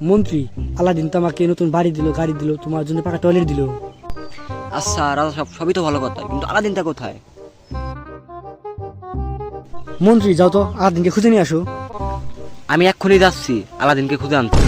মন্ত্রী, আলাদিন তো আমাকে নতুন বাড়ি দিল, গাড়ি দিল, তোমার জন্য পাকা টয়লেট দিল। আচ্ছা রাজা, সবই তো ভালো কথা, কিন্তু আলাদিনটা কোথায়? মন্ত্রী, যাও তো আলাদিনকে খুঁজে নিয়ে আসো। আমি এক্ষুনি যাচ্ছি আলাদিনকে খুঁজে আনতে।